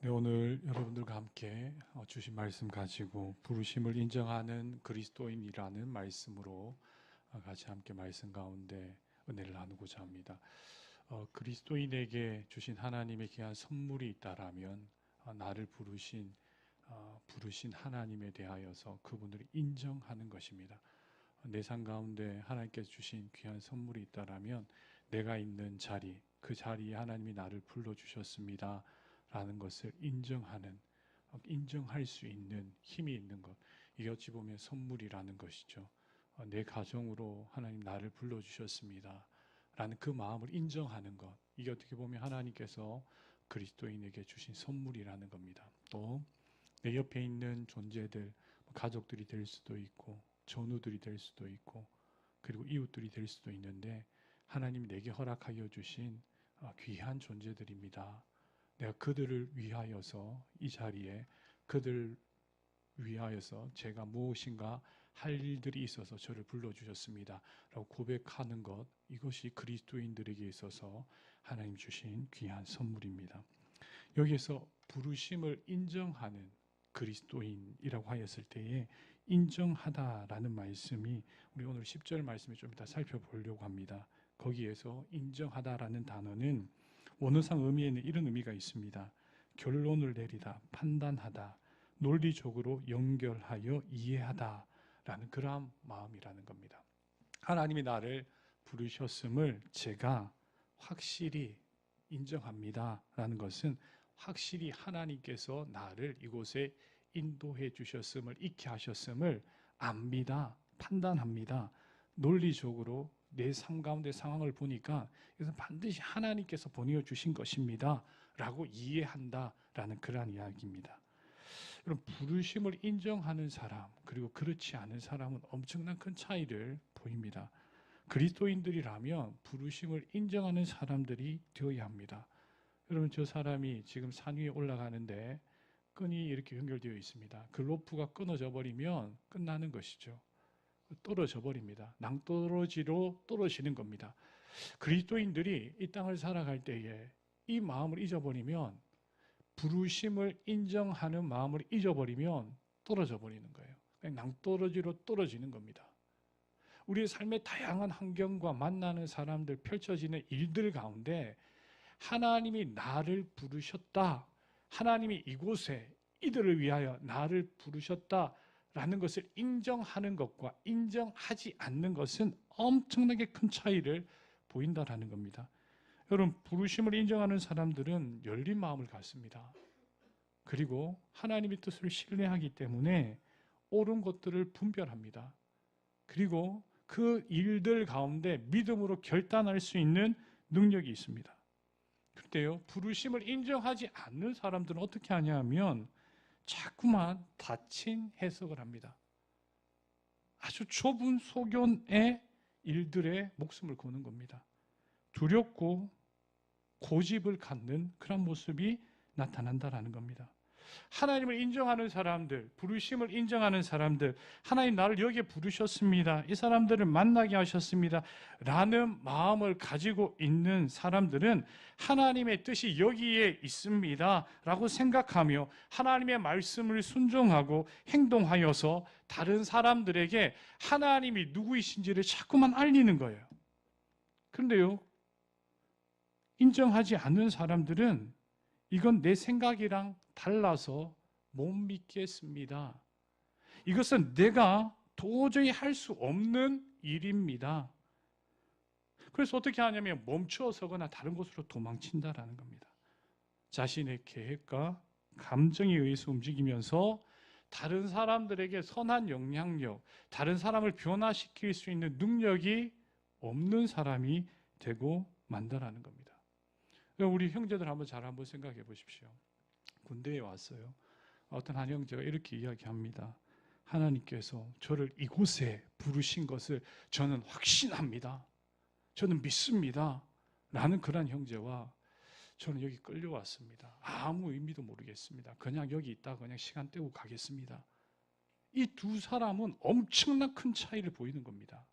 네, 오늘 여러분들과 함께 주신 말씀 가지고 부르심을 인정하는 그리스도인이라는 말씀으로 같이 함께 말씀 가운데 은혜를 나누고자 합니다. 그리스도인에게 주신 하나님의 귀한 선물이 있다라면 나를 부르신 하나님에 대하여서 그분을 인정하는 것입니다. 내 삶 가운데 하나님께서 주신 귀한 선물이 있다라면 내가 있는 자리, 그 자리에 하나님이 나를 불러주셨습니다 라는 것을 인정할 수 있는 힘이 있는 것, 이게 어찌 보면 선물이라는 것이죠. 내 가정으로 하나님 나를 불러주셨습니다 라는 그 마음을 인정하는 것, 이게 어떻게 보면 하나님께서 그리스도인에게 주신 선물이라는 겁니다. 또 내 옆에 있는 존재들, 가족들이 될 수도 있고 전우들이 될 수도 있고 그리고 이웃들이 될 수도 있는데 하나님이 내게 허락하여 주신 귀한 존재들입니다. 내가 그들을 위하여서 이 자리에 그들을 위하여서 제가 무엇인가 할 일들이 있어서 저를 불러주셨습니다 라고 고백하는 것, 이것이 그리스도인들에게 있어서 하나님 주신 귀한 선물입니다. 여기에서 부르심을 인정하는 그리스도인이라고 하였을 때에 인정하다라는 말씀이 우리 오늘 10절 말씀을 좀 이따 살펴보려고 합니다. 거기에서 인정하다라는 단어는 원어상 의미에는 이런 의미가 있습니다. 결론을 내리다, 판단하다, 논리적으로 연결하여 이해하다 라는 그러한 마음이라는 겁니다. 하나님이 나를 부르셨음을 제가 확실히 인정합니다 라는 것은 확실히 하나님께서 나를 이곳에 인도해 주셨음을, 있게 하셨음을 압니다, 판단합니다. 논리적으로 내 삶 가운데 상황을 보니까 이것은 반드시 하나님께서 보내주신 것입니다 라고 이해한다 라는 그러한 이야기입니다. 여러분, 부르심을 인정하는 사람 그리고 그렇지 않은 사람은 엄청난 큰 차이를 보입니다. 그리스도인들이라면 부르심을 인정하는 사람들이 되어야 합니다. 여러분, 저 사람이 지금 산 위에 올라가는데 끈이 이렇게 연결되어 있습니다. 그 로프가 끊어져 버리면 끝나는 것이죠. 떨어져 버립니다. 낭떠러지로 떨어지는 겁니다. 그리스도인들이 이 땅을 살아갈 때에 이 마음을 잊어버리면, 부르심을 인정하는 마음을 잊어버리면 떨어져 버리는 거예요. 그냥 낭떠러지로 떨어지는 겁니다. 우리의 삶의 다양한 환경과 만나는 사람들, 펼쳐지는 일들 가운데 하나님이 나를 부르셨다, 하나님이 이곳에 이들을 위하여 나를 부르셨다라는 것을 인정하는 것과 인정하지 않는 것은 엄청나게 큰 차이를 보인다라는 겁니다. 여러분, 부르심을 인정하는 사람들은 열린 마음을 갖습니다. 그리고 하나님의 뜻을 신뢰하기 때문에 옳은 것들을 분별합니다. 그리고 그 일들 가운데 믿음으로 결단할 수 있는 능력이 있습니다. 그런데요, 부르심을 인정하지 않는 사람들은 어떻게 하냐면 자꾸만 닫힌 해석을 합니다. 아주 좁은 소견의 일들에 목숨을 거는 겁니다. 두렵고 고집을 갖는 그런 모습이 나타난다라는 겁니다. 하나님을 인정하는 사람들, 부르심을 인정하는 사람들, 하나님 나를 여기에 부르셨습니다, 이 사람들을 만나게 하셨습니다 라는 마음을 가지고 있는 사람들은 하나님의 뜻이 여기에 있습니다 라고 생각하며 하나님의 말씀을 순종하고 행동하여서 다른 사람들에게 하나님이 누구이신지를 자꾸만 알리는 거예요. 그런데요, 인정하지 않는 사람들은 이건 내 생각이랑 달라서 못 믿겠습니다, 이것은 내가 도저히 할 수 없는 일입니다. 그래서 어떻게 하냐면 멈추어서거나 다른 곳으로 도망친다라는 겁니다. 자신의 계획과 감정에 의해서 움직이면서 다른 사람들에게 선한 영향력, 다른 사람을 변화시킬 수 있는 능력이 없는 사람이 되고 만다라는 겁니다. 우리 형제들 한번 생각해 보십시오. 군대에 왔어요. 어떤 한 형제가 이렇게 이야기합니다. 하나님께서 저를 이곳에 부르신 것을 저는 확신합니다, 저는 믿습니다 라는 그런 형제와 저는 여기 끌려왔습니다, 아무 의미도 모르겠습니다, 그냥 여기 있다가 그냥 시간 때우고 가겠습니다. 이 두 사람은 엄청난 큰 차이를 보이는 겁니다.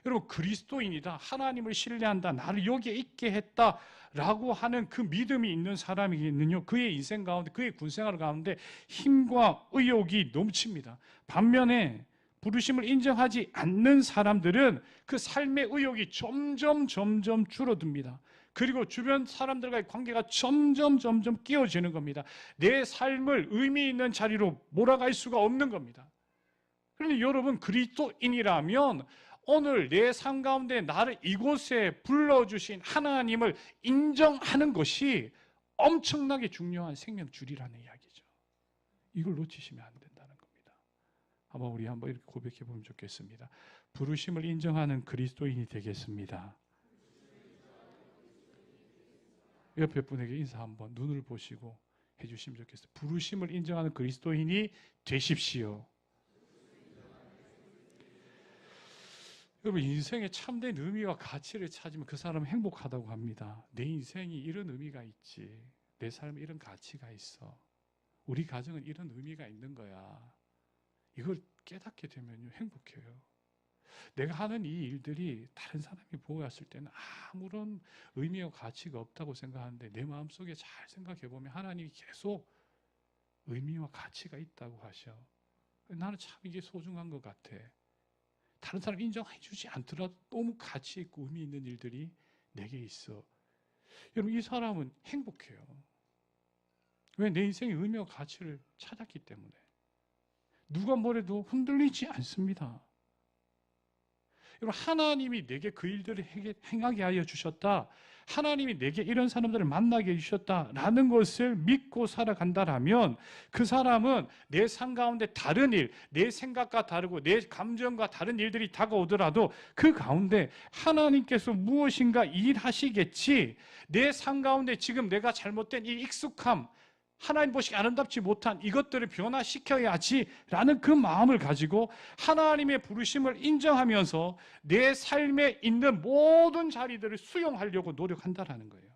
여러분, 그리스도인이다, 하나님을 신뢰한다, 나를 여기에 있게 했다라고 하는 그 믿음이 있는 사람이겠는요, 그의 인생 가운데, 그의 군생활 가운데 힘과 의욕이 넘칩니다. 반면에 부르심을 인정하지 않는 사람들은 그 삶의 의욕이 점점 줄어듭니다. 그리고 주변 사람들과의 관계가 점점 끼어지는 겁니다. 내 삶을 의미 있는 자리로 몰아갈 수가 없는 겁니다. 그런데 여러분, 그리스도인이라면 오늘 내 삶 가운데 나를 이곳에 불러주신 하나님을 인정하는 것이 엄청나게 중요한 생명줄이라는 이야기죠. 이걸 놓치시면 안 된다는 겁니다. 우리 한번 이렇게 고백해 보면 좋겠습니다. 부르심을 인정하는 그리스도인이 되겠습니다. 옆에 분에게 인사 한번 눈을 보시고 해주시면 좋겠어요. 부르심을 인정하는 그리스도인이 되십시오. 여러분, 인생의 참된 의미와 가치를 찾으면 그 사람은 행복하다고 합니다. 내 인생이 이런 의미가 있지, 내 삶에 이런 가치가 있어, 우리 가정은 이런 의미가 있는 거야, 이걸 깨닫게 되면 행복해요. 내가 하는 이 일들이 다른 사람이 보고 왔을 때는 아무런 의미와 가치가 없다고 생각하는데, 내 마음속에 잘 생각해 보면 하나님이 계속 의미와 가치가 있다고 하셔. 나는 참 이게 소중한 것 같아. 다른 사람 인정해 주지 않더라도 너무 가치 있고 의미 있는 일들이 내게 있어. 여러분, 이 사람은 행복해요. 왜? 내 인생의 의미와 가치를 찾았기 때문에. 누가 뭐래도 흔들리지 않습니다. 여러분, 하나님이 내게 그 일들을 행하게 하여 주셨다, 하나님이 내게 이런 사람들을 만나게 해주셨다라는 것을 믿고 살아간다라면, 그 사람은 내 삶 가운데 다른 일, 내 생각과 다르고 내 감정과 다른 일들이 다가오더라도 그 가운데 하나님께서 무엇인가 일하시겠지, 내 삶 가운데 지금 내가 잘못된 이 익숙함, 하나님 보시기 아름답지 못한 이것들을 변화시켜야지라는 그 마음을 가지고 하나님의 부르심을 인정하면서 내 삶에 있는 모든 자리들을 수용하려고 노력한다라는 거예요.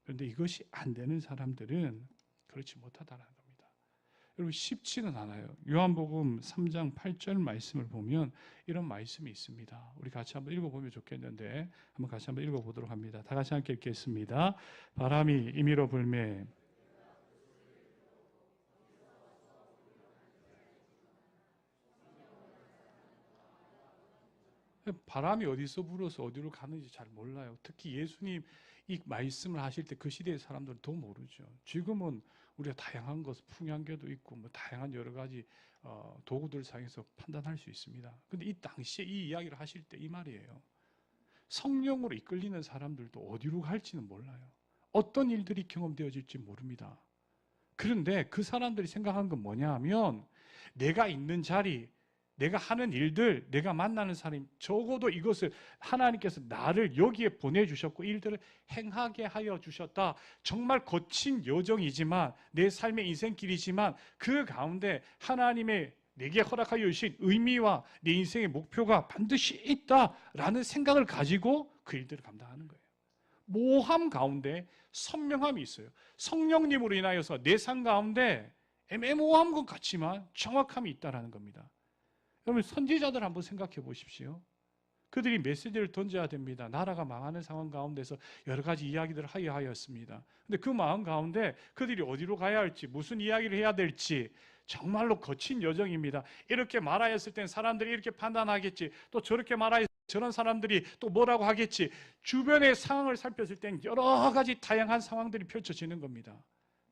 그런데 이것이 안 되는 사람들은 그렇지 못하다는 겁니다. 여러분, 쉽지는 않아요. 요한복음 3장 8절 말씀을 보면 이런 말씀이 있습니다. 우리 같이 한번 읽어보면 좋겠는데, 한번 같이 한번 읽어보도록 합니다. 다 같이 함께 읽겠습니다. 바람이 임의로 불매 바람이 어디서 불어서 어디로 가는지 잘 몰라요. 특히 예수님 이 말씀을 하실 때 그 시대의 사람들은 더 모르죠. 지금은 우리가 다양한 것, 풍향계도 있고 뭐 다양한 여러 가지 도구들 사용해서 판단할 수 있습니다. 근데 이 당시에 이 이야기를 하실 때 이 말이에요. 성령으로 이끌리는 사람들도 어디로 갈지는 몰라요. 어떤 일들이 경험되어질지 모릅니다. 그런데 그 사람들이 생각하는 건 뭐냐 하면, 내가 있는 자리, 내가 하는 일들, 내가 만나는 사람, 적어도 이것을 하나님께서 나를 여기에 보내주셨고 일들을 행하게 하여 주셨다. 정말 거친 여정이지만, 내 삶의 인생길이지만 그 가운데 하나님의 내게 허락하여 주신 의미와 내 인생의 목표가 반드시 있다라는 생각을 가지고 그 일들을 감당하는 거예요. 모함 가운데 선명함이 있어요. 성령님으로 인하여서 내 삶 가운데 애매모호한 것 같지만 정확함이 있다는 겁니다. 여러분, 선지자들 한번 생각해 보십시오. 그들이 메시지를 던져야 됩니다. 나라가 망하는 상황 가운데서 여러 가지 이야기들을 하였습니다. 근데 그 마음 가운데 그들이 어디로 가야 할지, 무슨 이야기를 해야 될지 정말로 거친 여정입니다. 이렇게 말하였을 땐 사람들이 이렇게 판단하겠지, 또 저렇게 말하였을 때 저런 사람들이 또 뭐라고 하겠지, 주변의 상황을 살폈을 땐 여러 가지 다양한 상황들이 펼쳐지는 겁니다.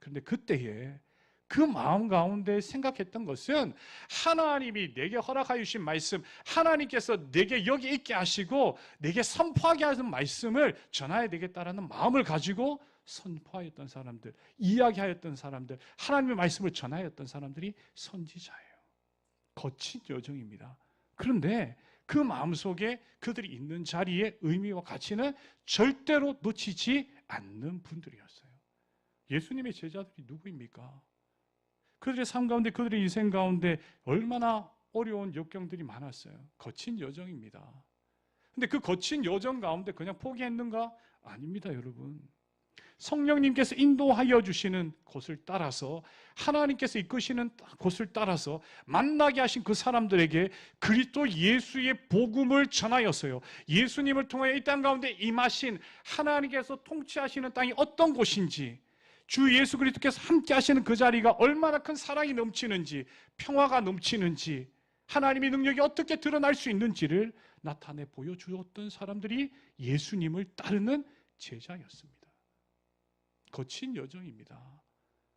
그런데 그때에 그 마음 가운데 생각했던 것은 하나님이 내게 허락하여 주신 말씀, 하나님께서 내게 여기 있게 하시고 내게 선포하게 하는 말씀을 전해야 되겠다라는 마음을 가지고 선포하였던 사람들, 이야기하였던 사람들, 하나님의 말씀을 전하였던 사람들이 선지자예요. 거친 여정입니다. 그런데 그 마음속에 그들이 있는 자리의 의미와 가치는 절대로 놓치지 않는 분들이었어요. 예수님의 제자들이 누구입니까? 그들의 삶 가운데, 그들의 인생 가운데 얼마나 어려운 역경들이 많았어요. 거친 여정입니다. 근데 그 거친 여정 가운데 그냥 포기했는가? 아닙니다, 여러분. 성령님께서 인도하여 주시는 곳을 따라서, 하나님께서 이끄시는 곳을 따라서 만나게 하신 그 사람들에게 그리스도 예수의 복음을 전하였어요. 예수님을 통하여 이 땅 가운데 임하신 하나님께서 통치하시는 땅이 어떤 곳인지, 주 예수 그리스도께서 함께 하시는 그 자리가 얼마나 큰 사랑이 넘치는지, 평화가 넘치는지, 하나님의 능력이 어떻게 드러날 수 있는지를 나타내 보여주었던 사람들이 예수님을 따르는 제자였습니다. 거친 여정입니다.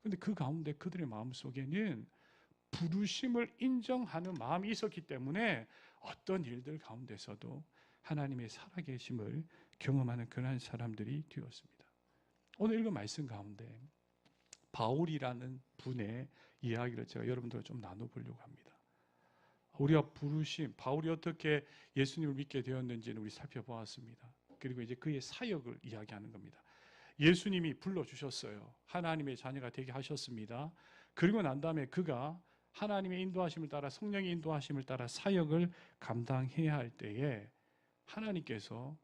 그런데 그 가운데 그들의 마음속에는 부르심을 인정하는 마음이 있었기 때문에 어떤 일들 가운데서도 하나님의 살아계심을 경험하는 그런 사람들이 되었습니다. 오늘 읽은 말씀 가운데 바울이라는 분의 이야기를 제가 여러분들과 좀 나눠보려고 합니다. 우리가 부르심, 바울이 어떻게 예수님을 믿게 되었는지는 우리 살펴보았습니다. 그리고 이제 그의 사역을 이야기하는 겁니다. 예수님이 불러주셨어요. 하나님의 자녀가 되게 하셨습니다. 그리고 난 다음에 그가 하나님의 인도하심을 따라, 성령의 인도하심을 따라 사역을 감당해야 할 때에 하나님께서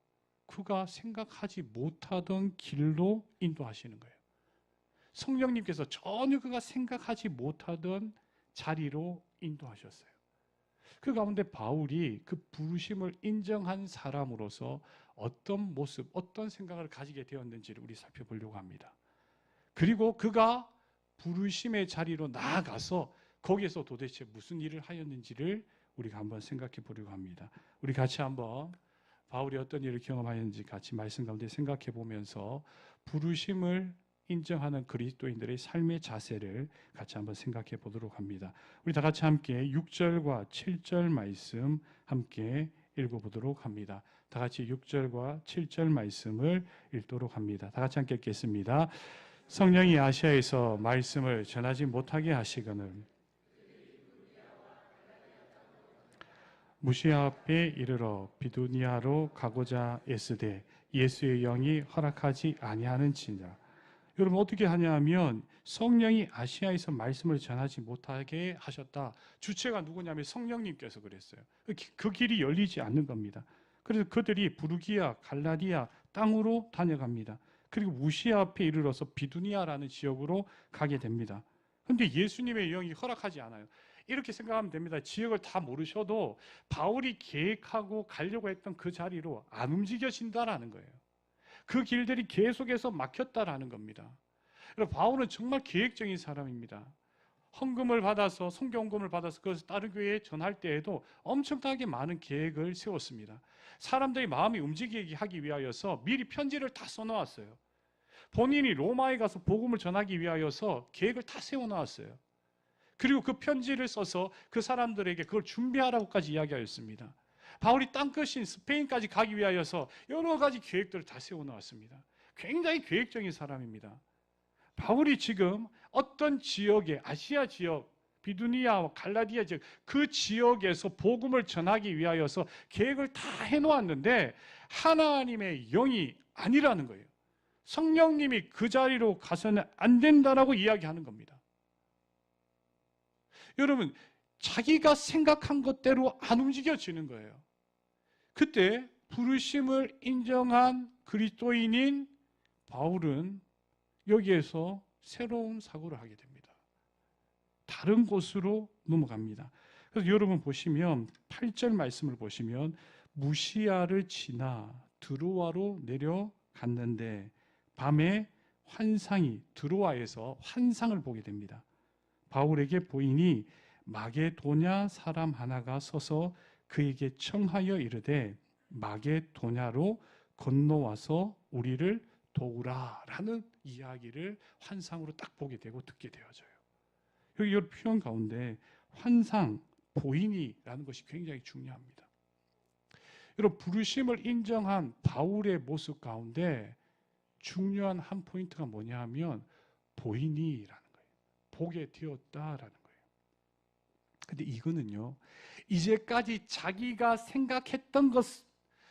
그가 생각하지 못하던 길로 인도하시는 거예요. 성령님께서 전혀 그가 생각하지 못하던 자리로 인도하셨어요. 그 가운데 바울이 그 부르심을 인정한 사람으로서 어떤 모습, 어떤 생각을 가지게 되었는지를 우리 살펴보려고 합니다. 그리고 그가 부르심의 자리로 나아가서 거기에서 도대체 무슨 일을 하였는지를 우리가 한번 생각해 보려고 합니다. 우리 같이 한번 바울이 어떤 일을 경험하였는지 같이 말씀 가운데 생각해 보면서 부르심을 인정하는 그리스도인들의 삶의 자세를 같이 한번 생각해 보도록 합니다. 우리 다 같이 함께 6절과 7절 말씀 함께 읽어보도록 합니다. 다 같이 6절과 7절 말씀을 읽도록 합니다. 다 같이 함께 읽겠습니다. 성령이 아시아에서 말씀을 전하지 못하게 하시거늘 무시아 앞에 이르러 비두니아로 가고자 애쓰되 예수의 영이 허락하지 아니하는지라. 여러분 어떻게 하냐면 성령이 아시아에서 말씀을 전하지 못하게 하셨다. 주체가 누구냐면 성령님께서 그랬어요. 그 길이 열리지 않는 겁니다. 그래서 그들이 부르기아, 갈라디아 땅으로 다녀갑니다. 그리고 무시아 앞에 이르러서 비두니아라는 지역으로 가게 됩니다. 그런데 예수님의 영이 허락하지 않아요. 이렇게 생각하면 됩니다. 지역을 다 모르셔도 바울이 계획하고 가려고 했던 그 자리로 안 움직여진다라는 거예요. 그 길들이 계속해서 막혔다라는 겁니다. 바울은 정말 계획적인 사람입니다. 헌금을 받아서, 성경헌금을 받아서 그것을 다른 교회에 전할 때에도 엄청나게 많은 계획을 세웠습니다. 사람들이 마음이 움직이게 하기 위하여서 미리 편지를 다 써놓았어요. 본인이 로마에 가서 복음을 전하기 위하여서 계획을 다 세워놓았어요. 그리고 그 편지를 써서 그 사람들에게 그걸 준비하라고까지 이야기하였습니다. 바울이 땅끝인 스페인까지 가기 위하여서 여러 가지 계획들을 다 세워놓았습니다. 굉장히 계획적인 사람입니다. 바울이 지금 어떤 지역에, 아시아 지역, 비두니아와 갈라디아 지역, 그 지역에서 복음을 전하기 위하여서 계획을 다 해놓았는데 하나님의 영이 아니라는 거예요. 성령님이 그 자리로 가서는 안 된다라고 이야기하는 겁니다. 여러분, 자기가 생각한 것대로 안 움직여지는 거예요. 그때 부르심을 인정한 그리스도인인 바울은 여기에서 새로운 사고를 하게 됩니다. 다른 곳으로 넘어갑니다. 그래서 여러분 보시면 8절 말씀을 보시면 무시아를 지나 드로아로 내려갔는데 밤에 환상이, 드로아에서 환상을 보게 됩니다. 바울에게 보이니 마게도냐 사람 하나가 서서 그에게 청하여 이르되 마게도냐로 건너와서 우리를 도우라라는 이야기를 환상으로 딱 보게 되고 듣게 되어져요. 여기 이 표현 가운데 환상, 보이니라는 것이 굉장히 중요합니다. 여러분 부르심을 인정한 바울의 모습 가운데 중요한 한 포인트가 뭐냐 하면 보이니라는 거예요. 보게 되었다라는 거예요. 근데 이거는요, 이제까지 자기가 생각했던 것,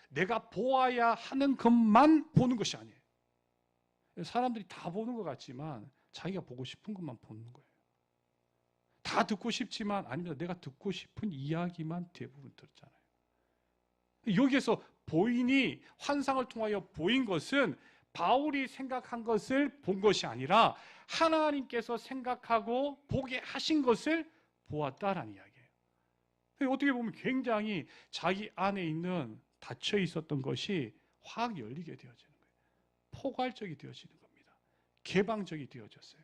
내가 보아야 하는 것만 보는 것이 아니에요. 사람들이 다 보는 것 같지만 자기가 보고 싶은 것만 보는 거예요. 다 듣고 싶지만 아닙니다. 내가 듣고 싶은 이야기만 대부분 듣잖아요. 여기에서 보이니, 환상을 통하여 보인 것은 바울이 생각한 것을 본 것이 아니라 하나님께서 생각하고 보게 하신 것을 보았다라는 이야기예요. 어떻게 보면 굉장히 자기 안에 있는 닫혀 있었던 것이 확 열리게 되어지는 거예요. 포괄적이 되어지는 겁니다. 개방적이 되어졌어요.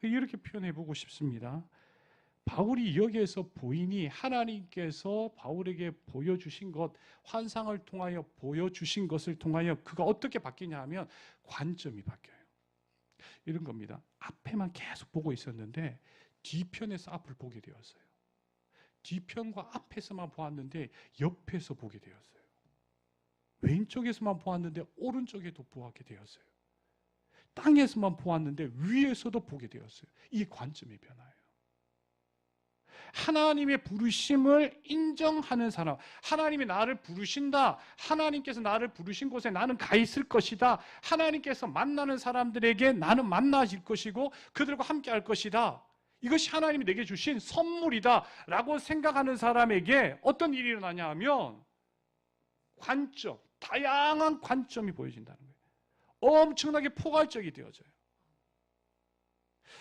이렇게 표현해 보고 싶습니다. 바울이 여기에서 보이니 하나님께서 바울에게 보여주신 것, 환상을 통하여 보여주신 것을 통하여 그가 어떻게 바뀌냐 하면 관점이 바뀌어요. 이런 겁니다. 앞에만 계속 보고 있었는데 뒤편에서 앞을 보게 되었어요. 뒤편과 앞에서만 보았는데 옆에서 보게 되었어요. 왼쪽에서만 보았는데 오른쪽에도 보게 되었어요. 땅에서만 보았는데 위에서도 보게 되었어요. 이 관점의 변화예요. 하나님의 부르심을 인정하는 사람, 하나님이 나를 부르신다, 하나님께서 나를 부르신 곳에 나는 가 있을 것이다, 하나님께서 만나는 사람들에게 나는 만나질 것이고 그들과 함께 할 것이다, 이것이 하나님이 내게 주신 선물이다 라고 생각하는 사람에게 어떤 일이 일어나냐 하면 관점, 다양한 관점이 보여진다는 거예요. 엄청나게 포괄적이 되어져요.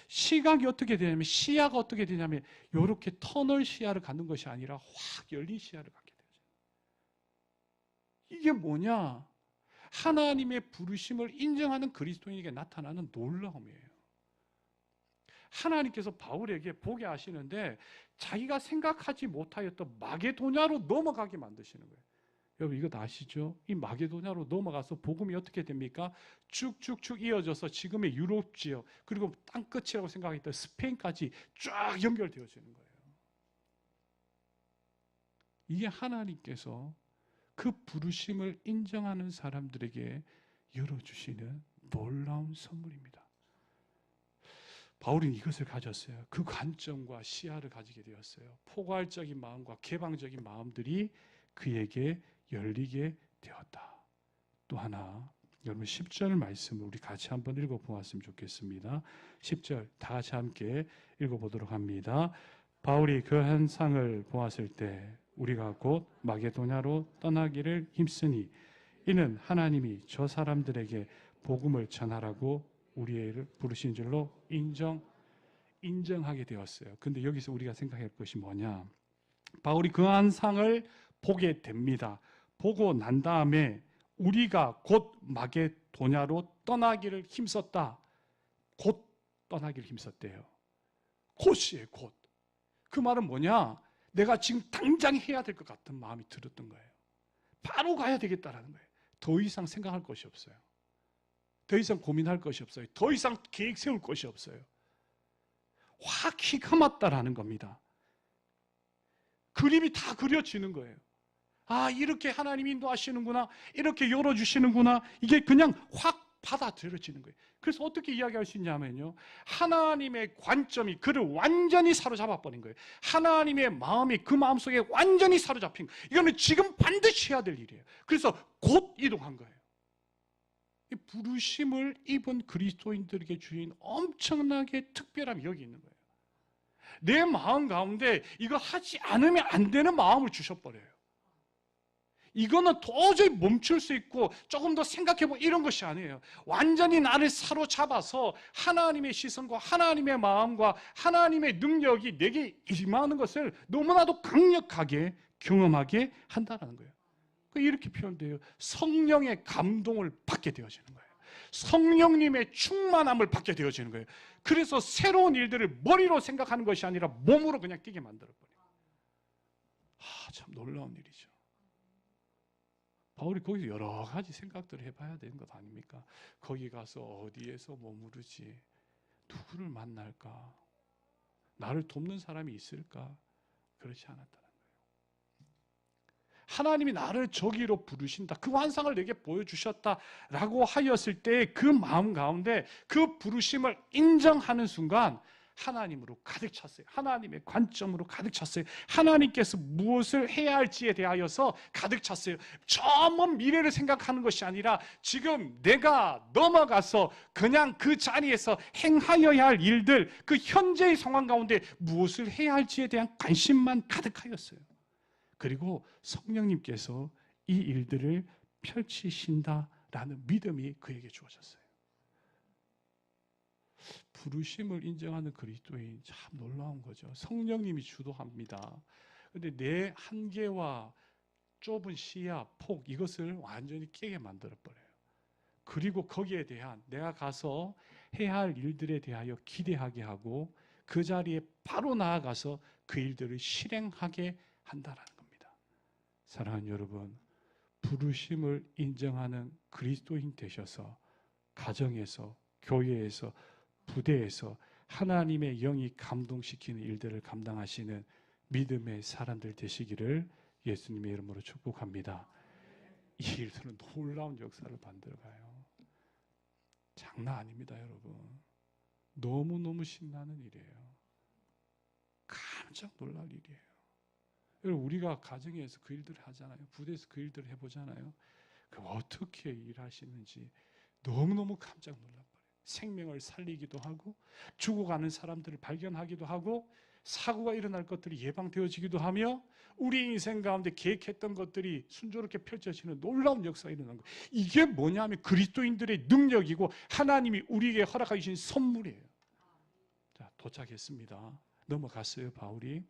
시각이 어떻게 되냐면, 시야가 어떻게 되냐면 이렇게 터널 시야를 갖는 것이 아니라 확 열린 시야를 갖게 되어져요. 이게 뭐냐? 하나님의 부르심을 인정하는 그리스도인에게 나타나는 놀라움이에요. 하나님께서 바울에게 보게 하시는데 자기가 생각하지 못하였던 마게도냐로 넘어가게 만드시는 거예요. 여러분 이거 다 아시죠? 이 마게도냐로 넘어가서 복음이 어떻게 됩니까? 쭉쭉쭉 이어져서 지금의 유럽 지역 그리고 땅끝이라고 생각했던 스페인까지 쫙 연결되어지는 거예요. 이게 하나님께서 그 부르심을 인정하는 사람들에게 열어주시는 놀라운 선물입니다. 바울은 이것을 가졌어요. 그 관점과 시야를 가지게 되었어요. 포괄적인 마음과 개방적인 마음들이 그에게 열리게 되었다. 또 하나, 여러분 10절 말씀을 우리 같이 한번 읽어보았으면 좋겠습니다. 10절 다 같이 함께 읽어보도록 합니다. 바울이 그 환상을 보았을 때 우리가 곧 마게도냐로 떠나기를 힘쓰니 이는 하나님이 저 사람들에게 복음을 전하라고 우리를 부르신 줄로 인정하게 되었어요. 근데 여기서 우리가 생각할 것이 뭐냐? 바울이 그 환상을 보게 됩니다. 보고 난 다음에 우리가 곧 마게도냐로 떠나기를 힘썼다. 곧 떠나기를 힘썼대요. 곧이에요, 곧. 그 말은 뭐냐? 내가 지금 당장 해야 될 것 같은 마음이 들었던 거예요. 바로 가야 되겠다라는 거예요. 더 이상 생각할 것이 없어요. 더 이상 고민할 것이 없어요. 더 이상 계획 세울 것이 없어요. 확 휘감았다라는 겁니다. 그림이 다 그려지는 거예요. 아, 이렇게 하나님 인도하시는구나, 이렇게 열어주시는구나, 이게 그냥 확 받아들여지는 거예요. 그래서 어떻게 이야기할 수 있냐면요, 하나님의 관점이 그를 완전히 사로잡아버린 거예요. 하나님의 마음이 그 마음속에 완전히 사로잡힌 거예요. 이거는 지금 반드시 해야 될 일이에요. 그래서 곧 이동한 거예요. 이 부르심을 입은 그리스도인들에게 주인 엄청나게 특별함이 여기 있는 거예요. 내 마음 가운데 이거 하지 않으면 안 되는 마음을 주셔버려요. 이거는 도저히 멈출 수 있고 조금 더 생각해보고 이런 것이 아니에요. 완전히 나를 사로잡아서 하나님의 시선과 하나님의 마음과 하나님의 능력이 내게 임하는 것을 너무나도 강력하게 경험하게 한다는 거예요. 이렇게 표현돼요. 성령의 감동을 받게 되어지는 거예요. 성령님의 충만함을 받게 되어지는 거예요. 그래서 새로운 일들을 머리로 생각하는 것이 아니라 몸으로 그냥 뛰게 만들어버려요. 참 놀라운 일이죠. 바울이 거기서 여러 가지 생각들을 해봐야 되는 것 아닙니까? 거기 가서 어디에서 머무르지? 누구를 만날까? 나를 돕는 사람이 있을까? 그렇지 않았다는 거예요. 하나님이 나를 저기로 부르신다, 그 환상을 내게 보여주셨다라고 하였을 때 그 마음 가운데 그 부르심을 인정하는 순간 하나님으로 가득 찼어요. 하나님의 관점으로 가득 찼어요. 하나님께서 무엇을 해야 할지에 대하여서 가득 찼어요. 저 먼 미래를 생각하는 것이 아니라 지금 내가 넘어가서 그냥 그 자리에서 행하여야 할 일들, 그 현재의 상황 가운데 무엇을 해야 할지에 대한 관심만 가득하였어요. 그리고 성령님께서 이 일들을 펼치신다 라는 믿음이 그에게 주어졌어요. 부르심을 인정하는 그리스도인, 참 놀라운 거죠. 성령님이 주도합니다. 그런데 내 한계와 좁은 시야, 폭, 이것을 완전히 깨게 만들어버려요. 그리고 거기에 대한 내가 가서 해야 할 일들에 대하여 기대하게 하고 그 자리에 바로 나아가서 그 일들을 실행하게 한다는 겁니다. 사랑하는 여러분, 부르심을 인정하는 그리스도인 되셔서 가정에서, 교회에서, 부대에서 하나님의 영이 감동시키는 일들을 감당하시는 믿음의 사람들 되시기를 예수님의 이름으로 축복합니다. 이 일들은 놀라운 역사를 만들어가요. 장난 아닙니다, 여러분. 너무너무 신나는 일이에요. 깜짝 놀랄 일이에요. 여러분, 우리가 가정에서 그 일들을 하잖아요. 부대에서 그 일들을 해보잖아요. 그 어떻게 일하시는지 너무너무 깜짝 놀라버려요. 생명을 살리기도 하고 죽어가는 사람들을 발견하기도 하고 사고가 일어날 것들이 예방되어지기도 하며 우리 인생 가운데 계획했던 것들이 순조롭게 펼쳐지는 놀라운 역사가 일어난 거예요. 이게 뭐냐면 그리스도인들의 능력이고 하나님이 우리에게 허락해 주신 선물이에요. 자, 도착했습니다. 넘어갔어요, 바울이.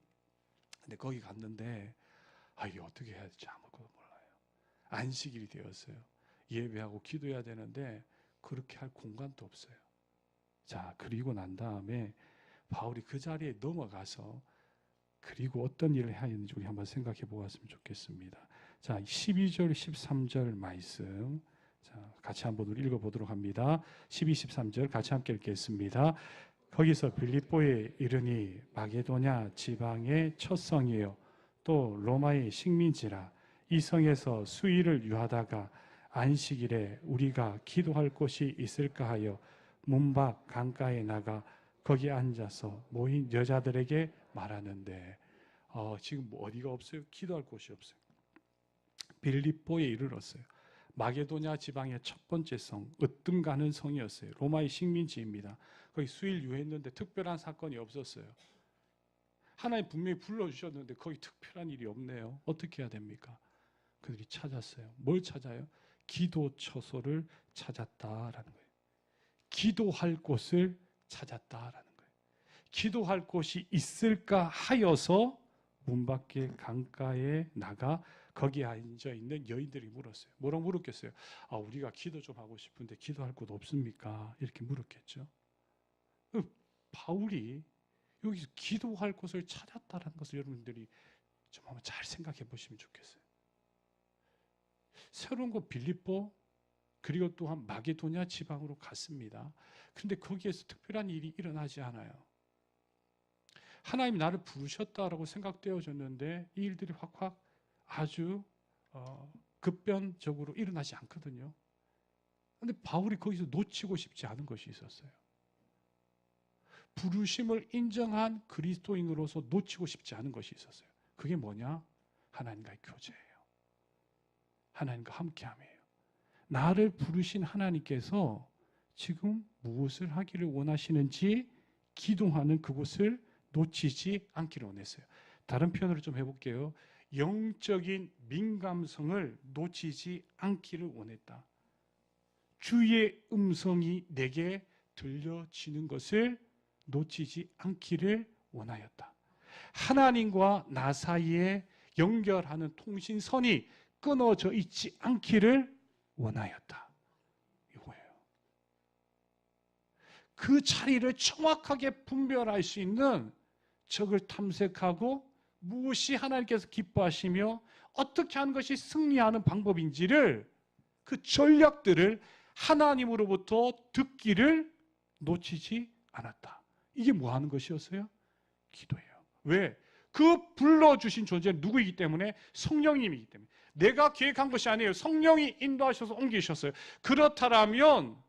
근데 거기 갔는데 이게 어떻게 해야 될지 아무것도 몰라요. 안식일이 되었어요. 예배하고 기도해야 되는데 그렇게 할 공간도 없어요. 자, 그리고 난 다음에 바울이 그 자리에 넘어가서 그리고 어떤 일을 하였는지 우리 한번 생각해 보았으면 좋겠습니다. 자, 12절, 13절 말씀. 자, 같이 한번 읽어보도록 합니다. 12, 13절 같이 함께 읽겠습니다. 거기서 빌립보에 이르니 마게도냐 지방의 첫 성이요 또 로마의 식민지라. 이 성에서 수일을 유하다가 안식일에 우리가 기도할 곳이 있을까 하여 문 밖 강가에 나가 거기 앉아서 모인 여자들에게 말하는데 지금 어디가 없어요? 기도할 곳이 없어요. 빌립보에 이르렀어요. 마게도냐 지방의 첫 번째 성, 으뜸 가는 성이었어요. 로마의 식민지입니다. 거기 수일 유했는데 특별한 사건이 없었어요. 하나님 분명히 불러주셨는데 거기 특별한 일이 없네요. 어떻게 해야 됩니까? 그들이 찾았어요. 뭘 찾아요? 기도 처소를 찾았다라는 거예요. 기도할 곳을 찾았다라는 거예요. 기도할 곳이 있을까 하여서 문 밖에 강가에 나가 거기에 앉아 있는 여인들이 물었어요. 뭐라고 물었겠어요? 우리가 기도 좀 하고 싶은데 기도할 곳 없습니까? 이렇게 물었겠죠. 바울이 여기서 기도할 곳을 찾았다는 것을 여러분들이 좀 한번 잘 생각해 보시면 좋겠어요. 새로운 곳 빌립보 그리고 또한 마게도냐 지방으로 갔습니다. 그런데 거기에서 특별한 일이 일어나지 않아요. 하나님이 나를 부르셨다라고 생각되어졌는데 이 일들이 확확 아주 급변적으로 일어나지 않거든요. 그런데 바울이 거기서 놓치고 싶지 않은 것이 있었어요. 부르심을 인정한 그리스도인으로서 놓치고 싶지 않은 것이 있었어요. 그게 뭐냐? 하나님과의 교제예요. 하나님과 함께함이에요. 나를 부르신 하나님께서 지금 무엇을 하기를 원하시는지 기도하는 그곳을 놓치지 않기를 원했어요. 다른 표현으로 좀 해볼게요. 영적인 민감성을 놓치지 않기를 원했다. 주의 음성이 내게 들려지는 것을 놓치지 않기를 원하였다. 하나님과 나 사이에 연결하는 통신선이 끊어져 있지 않기를 원하였다. 이거예요. 그 자리를 정확하게 분별할 수 있는 적을 탐색하고 무엇이 하나님께서 기뻐하시며 어떻게 하는 것이 승리하는 방법인지를 그 전략들을 하나님으로부터 듣기를 놓치지 않았다. 이게 뭐 하는 것이었어요? 기도예요. 왜? 그 불러주신 존재는 누구이기 때문에? 성령님이기 때문에. 내가 계획한 것이 아니에요. 성령이 인도하셔서 옮기셨어요. 그렇다면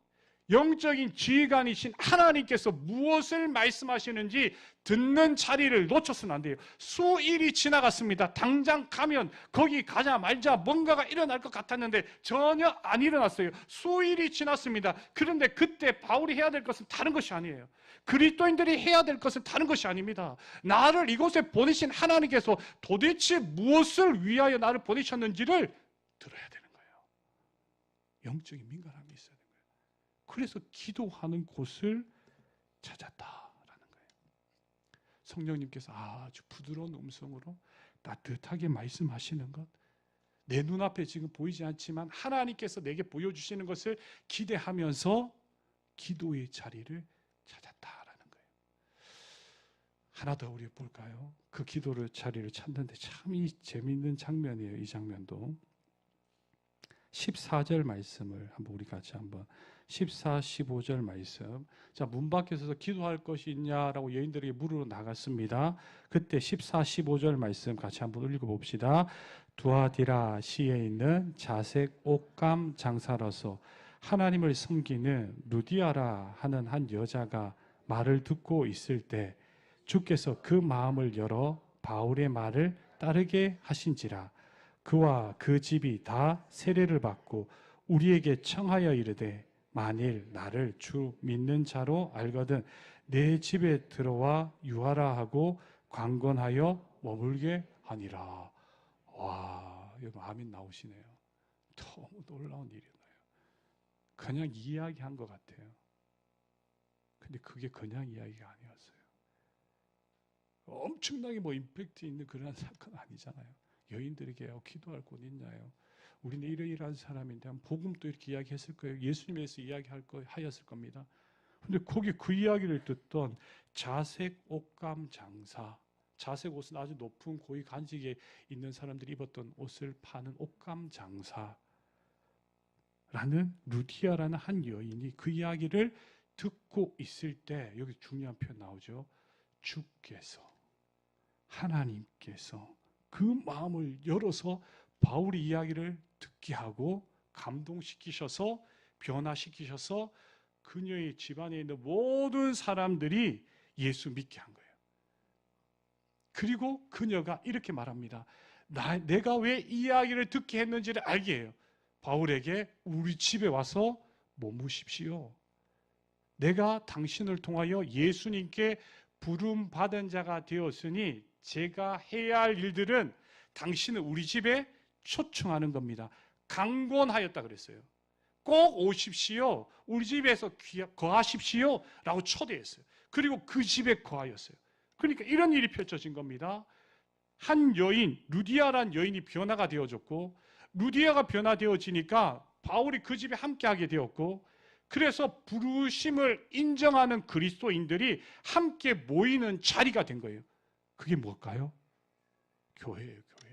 영적인 지휘관이신 하나님께서 무엇을 말씀하시는지 듣는 자리를 놓쳐서는 안 돼요. 수일이 지나갔습니다. 당장 가면 거기 가자 말자 뭔가가 일어날 것 같았는데 전혀 안 일어났어요. 수일이 지났습니다. 그런데 그때 바울이 해야 될 것은 다른 것이 아니에요. 그리스도인들이 해야 될 것은 다른 것이 아닙니다. 나를 이곳에 보내신 하나님께서 도대체 무엇을 위하여 나를 보내셨는지를 들어야 되는 거예요. 영적인 민감함이 있어야 되는 거예요. 그래서 기도하는 곳을 찾았다라는 거예요. 성령님께서 아주 부드러운 음성으로 따뜻하게 말씀하시는 것, 내 눈앞에 지금 보이지 않지만 하나님께서 내게 보여주시는 것을 기대하면서 기도의 자리를 찾았다라는 거예요. 하나 더 우리 볼까요? 그 기도를 자리를 찾는데 참 이 재미있는 장면이에요. 이 장면도 14절 말씀을 한번 우리 같이 한번 14, 15절 말씀. 자, 문 밖에서 기도할 것이 있냐라고 여인들에게 물으러 나갔습니다. 그때 14, 15절 말씀 같이 한번 읽어봅시다. 두아디라 시에 있는 자색 옷감 장사로서 하나님을 섬기는 루디아라 하는 한 여자가 말을 듣고 있을 때 주께서 그 마음을 열어 바울의 말을 따르게 하신지라. 그와 그 집이 다 세례를 받고 우리에게 청하여 이르되 만일 나를 주 믿는 자로 알거든 내 집에 들어와 유하라 하고 강권하여 머물게 하니라. 와, 여러분 아멘 나오시네요. 너무 놀라운 일이네요. 그냥 이야기한 것 같아요. 근데 그게 그냥 이야기가 아니었어요. 엄청나게 뭐 임팩트 있는 그런 사건 아니잖아요. 여인들에게 기도할 곳 있나요? 우리는 이러이러한 사람인데 한 복음도 이렇게 이야기했을 거예요. 예수님에서 이야기할 거 하였을 겁니다. 근데 거기 그 이야기를 듣던 자색 옷감 장사, 자색 옷은 아주 높은 고위 간직에 있는 사람들이 입었던 옷을 파는 옷감 장사라는 루디아라는 한 여인이 그 이야기를 듣고 있을 때 여기 중요한 표현 나오죠. 주께서 하나님께서 그 마음을 열어서 바울의 이야기를 듣게 하고 감동시키셔서 변화시키셔서 그녀의 집안에 있는 모든 사람들이 예수 믿게 한 거예요. 그리고 그녀가 이렇게 말합니다. 내가 왜 이 이야기를 듣게 했는지를 알게 해요. 바울에게 우리 집에 와서 머무십시오. 내가 당신을 통하여 예수님께 부름받은 자가 되었으니 제가 해야 할 일들은 당신을 우리 집에 초청하는 겁니다. 강권하였다 그랬어요. 꼭 오십시오. 우리 집에서 거하십시오. 라고 초대했어요. 그리고 그 집에 거하였어요. 그러니까 이런 일이 펼쳐진 겁니다. 한 여인, 루디아란 여인이 변화가 되어졌고 루디아가 변화되어지니까 바울이 그 집에 함께하게 되었고 그래서 부르심을 인정하는 그리스도인들이 함께 모이는 자리가 된 거예요. 그게 뭘까요? 교회예요, 교회.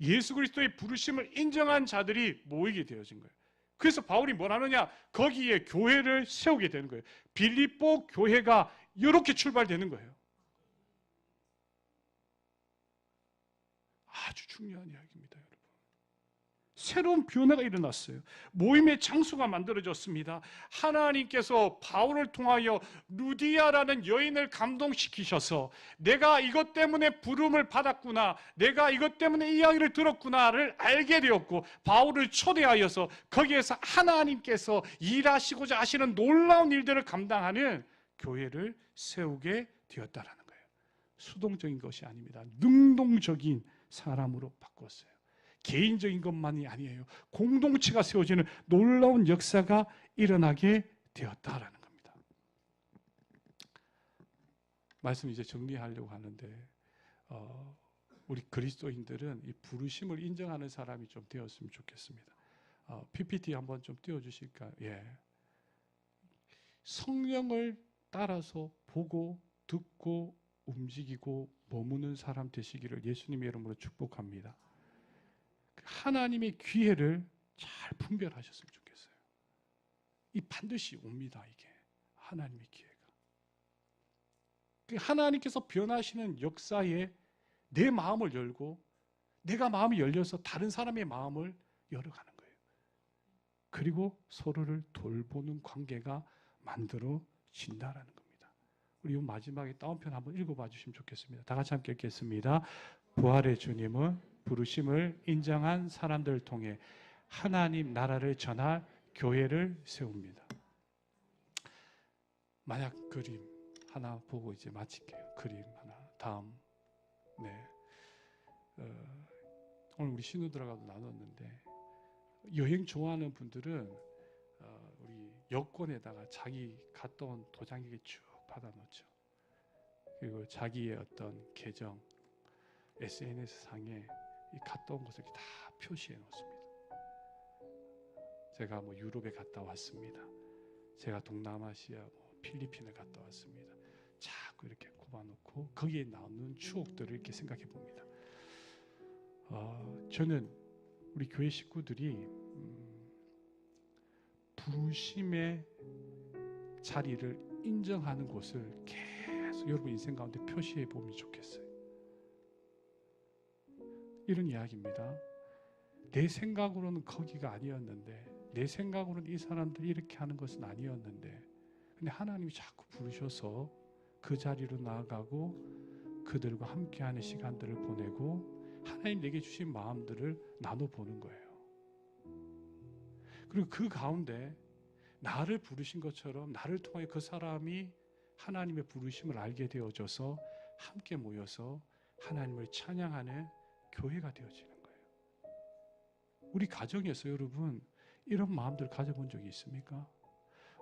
예수 그리스도의 부르심을 인정한 자들이 모이게 되어진 거예요. 그래서 바울이 뭘 하느냐? 거기에 교회를 세우게 되는 거예요. 빌립보 교회가 이렇게 출발되는 거예요. 아주 중요한 이야기입니다, 여러분. 새로운 변화가 일어났어요. 모임의 장소가 만들어졌습니다. 하나님께서 바울을 통하여 루디아라는 여인을 감동시키셔서 내가 이것 때문에 부름을 받았구나, 내가 이것 때문에 이야기를 들었구나를 알게 되었고 바울을 초대하여서 거기에서 하나님께서 일하시고자 하시는 놀라운 일들을 감당하는 교회를 세우게 되었다라는 거예요. 수동적인 것이 아닙니다. 능동적인 사람으로 바꿨어요. 개인적인 것만이 아니에요. 공동체가 세워지는 놀라운 역사가 일어나게 되었다라는 겁니다. 말씀 이제 정리하려고 하는데 우리 그리스도인들은 이 부르심을 인정하는 사람이 좀 되었으면 좋겠습니다. PPT 한번 좀 띄워주실까요? 예. 성령을 따라서 보고 듣고 움직이고 머무는 사람 되시기를 예수님의 이름으로 축복합니다. 하나님의 기회를 잘 분별하셨으면 좋겠어요. 이 반드시 옵니다. 이게 하나님의 기회가. 하나님께서 변하시는 역사에 내 마음을 열고 내가 마음이 열려서 다른 사람의 마음을 열어가는 거예요. 그리고 서로를 돌보는 관계가 만들어진다라는 겁니다. 우리 마지막에 다운편 한번 읽어봐 주시면 좋겠습니다. 다 같이 함께 읽겠습니다. 부활의 주님은 부르심을 인정한 사람들을 통해 하나님 나라를 전할 교회를 세웁니다. 만약 그림 하나 보고 이제 마칠게요. 그림 하나. 다음. 네. 오늘 우리 신우들하고도 나눴는데 여행 좋아하는 분들은 우리 여권에다가 자기 갔다 온 도장에게 쭉 받아놓죠. 그리고 자기의 어떤 계정, SNS 상에 이 갔다 온 것을 다 표시해 놓습니다. 제가 뭐 유럽에 갔다 왔습니다. 제가 동남아시아 필리핀을 갔다 왔습니다. 자꾸 이렇게 꼽아놓고 거기에 나오는 추억들을 이렇게 생각해 봅니다. 저는 우리 교회 식구들이 부르심의 자리를 인정하는 곳을 계속 여러분 인생 가운데 표시해 보면 좋겠어요. 이런 이야기입니다. 내 생각으로는 거기가 아니었는데, 내 생각으로는 이 사람들이 이렇게 하는 것은 아니었는데, 근데 하나님이 자꾸 부르셔서 그 자리로 나아가고 그들과 함께하는 시간들을 보내고 하나님 내게 주신 마음들을 나눠보는 거예요. 그리고 그 가운데 나를 부르신 것처럼 나를 통해 그 사람이 하나님의 부르심을 알게 되어져서 함께 모여서 하나님을 찬양하는 교회가 되어지는 거예요. 우리 가정에서 여러분 이런 마음들 가져본 적이 있습니까?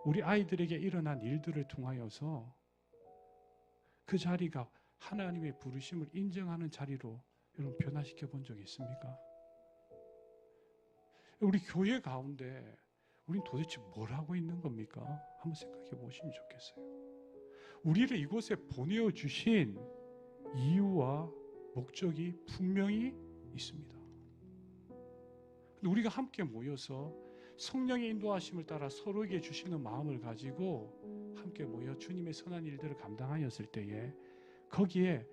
우리 아이들에게 일어난 일들을 통하여서 그 자리가 하나님의 부르심을 인정하는 자리로 여러분 변화시켜 본 적이 있습니까? 우리 교회 가운데 우린 도대체 뭘 하고 있는 겁니까? 한번 생각해 보시면 좋겠어요. 우리를 이곳에 보내어 주신 이유와 목적이 분명히 있습니다. 우리가 함께 모여서 성령의 인도하심을 따라 서로에게 주시는 마음을 가지고 함께 모여 주님의 선한 일들을 감당하였을 때에 거기에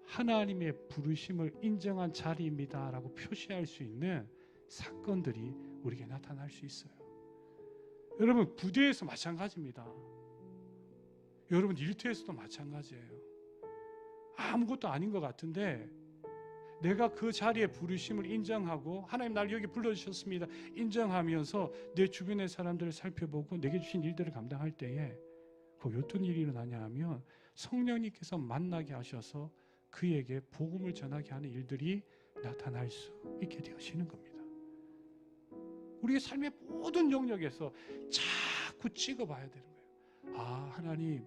하나님의 부르심을 인정한 자리입니다라고 표시할 수 있는 사건들이 우리에게 나타날 수 있어요. 여러분 부대에서 마찬가지입니다. 여러분 일터에서도 마찬가지예요. 아무것도 아닌 것 같은데 내가 그 자리에 부르심을 인정하고 하나님 날 여기 불러주셨습니다 인정하면서 내 주변의 사람들을 살펴보고 내게 주신 일들을 감당할 때에 그 어떤 일이 일어나냐 하면 성령님께서 만나게 하셔서 그에게 복음을 전하게 하는 일들이 나타날 수 있게 되시는 겁니다. 우리의 삶의 모든 영역에서 자꾸 찍어봐야 되는 거예요. 아, 하나님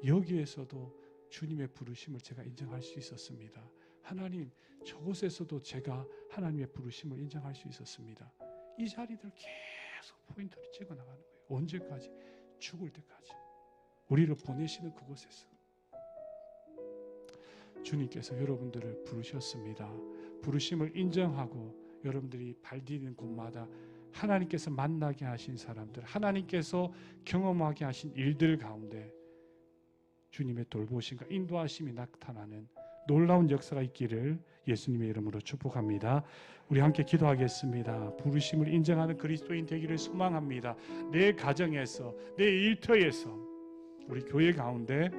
여기에서도 주님의 부르심을 제가 인정할 수 있었습니다. 하나님 저곳에서도 제가 하나님의 부르심을 인정할 수 있었습니다. 이 자리들 계속 포인트를 찍어 나가는 거예요. 언제까지? 죽을 때까지. 우리를 보내시는 그곳에서 주님께서 여러분들을 부르셨습니다. 부르심을 인정하고 여러분들이 발디디는 곳마다 하나님께서 만나게 하신 사람들, 하나님께서 경험하게 하신 일들 가운데 주님의 돌보심과 인도하심이 나타나는 놀라운 역사가 있기를 예수님의 이름으로 축복합니다. 우리 함께 기도하겠습니다. 부르심을 인정하는 그리스도인 되기를 소망합니다. 내 가정에서, 내 일터에서, 우리 교회 가운데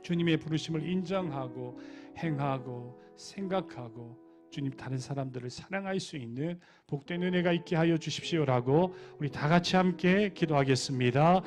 주님의 부르심을 인정하고 행하고 생각하고 주님 다른 사람들을 사랑할 수 있는 복된 은혜가 있게 하여 주십시오라고 우리 다 같이 함께 기도하겠습니다.